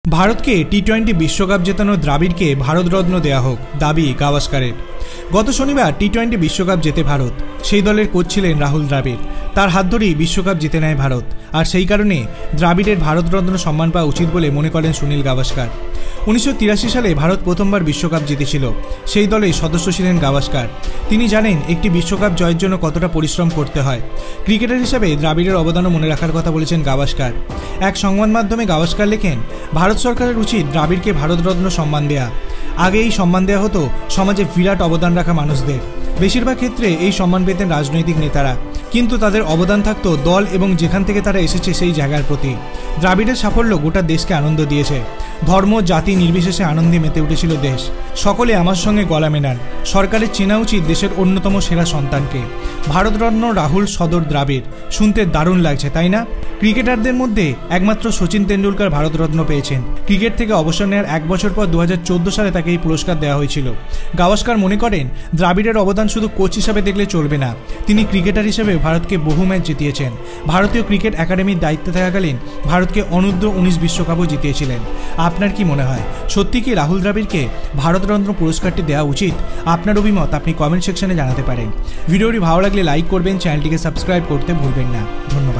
ভারতকে টি-20 বিশ্বকাপ জেতানো দ্রাবিড়কে ভারতরত্ন দেয়া হোক, দাবি গাভাস্কারের। গত শনিবার টি-20 বিশ্বকাপ জেতে ভারত। সেই দলের কোচ ছিলেন রাহুল দ্রাবিড়। তার হাত ধরেই বিশ্বকাপ জিতে নেয় ভারত, আর সেই কারণে দ্রাবিড়ের ভারতরত্ন সম্মান পাওয়া উচিত বলে মনে করেন সুনীল গাভাস্কার। 1983 সালে ভারত প্রথমবার বিশ্বকাপ জিতেছিল। সেই দলের সদস্য ছিলেন গাভাস্কার। তিনি জানেন একটি বিশ্বকাপ জয়ের জন্য কতটা পরিশ্রম করতে হয়। ক্রিকেটার হিসেবে দ্রাবিড়ের অবদানও মনে রাখার কথা বলেছেন গাভাস্কার। এক সংবাদ মাধ্যমে গাভাস্কার লেখেন, ভারত সরকারের উচিত দ্রাবিড়কে ভারতরত্ন সম্মান দেয়া। আগে এই সম্মান দেওয়া হতো সমাজে বিরাট অবদান রাখা মানুষদের। বেশিরভাগ ক্ষেত্রে এই সম্মান পেতেন রাজনৈতিক নেতারা, কিন্তু তাদের অবদান থাকতো দল এবং যেখান থেকে তারা এসেছে সেই জায়গার প্রতি। দ্রাবিড়ের সাফল্য গোটা দেশকে আনন্দ দিয়েছে। ধর্ম জাতি নির্বিশেষে আনন্দে মেতে উঠেছিল দেশ। সকলে আমার সঙ্গে গলা মেলান। সরকারের চেনা উচিত দেশের অন্যতম সেরা সন্তানকে। ভারতরত্ন রাহুল সদর দ্রাবিড়, শুনতে দারুণ লাগছে তাই না? ক্রিকেটারদের মধ্যে একমাত্র সচিন তেন্ডুলকর ভারতরত্ন পেয়েছেন। ক্রিকেট থেকে অবসর নেওয়ার 1 বছর পর 2014 সালে তাকে এই পুরস্কার দেওয়া হয়েছিল। গাভাস্কার মনে করেন, দ্রাবিড়ের অবদান শুধু কোচ হিসাবে দেখলে চলবে না, তিনি ক্রিকেটার হিসেবে ভারতকে বহু ম্যাচ জিতিয়েছেন। ভারতীয় ক্রিকেট একাডেমির দায়িত্বে থাকাকালীন ভারতকে অনূর্ধ্ব 19 বিশ্বকাপও জিতিয়েছিলেন। আপনার কি মনে হয়, সত্যি কি রাহুল দ্রাবিড়কে ভারতরত্ন পুরস্কারটি দেওয়া উচিত? আপনার অভিমত আপনি কমেন্ট সেকশনে জানাতে পারেন। ভিডিওটি ভালো লাগলে লাইক করবেন, চ্যানেলটিকে সাবস্ক্রাইব করতে ভুলবেন না। ধন্যবাদ।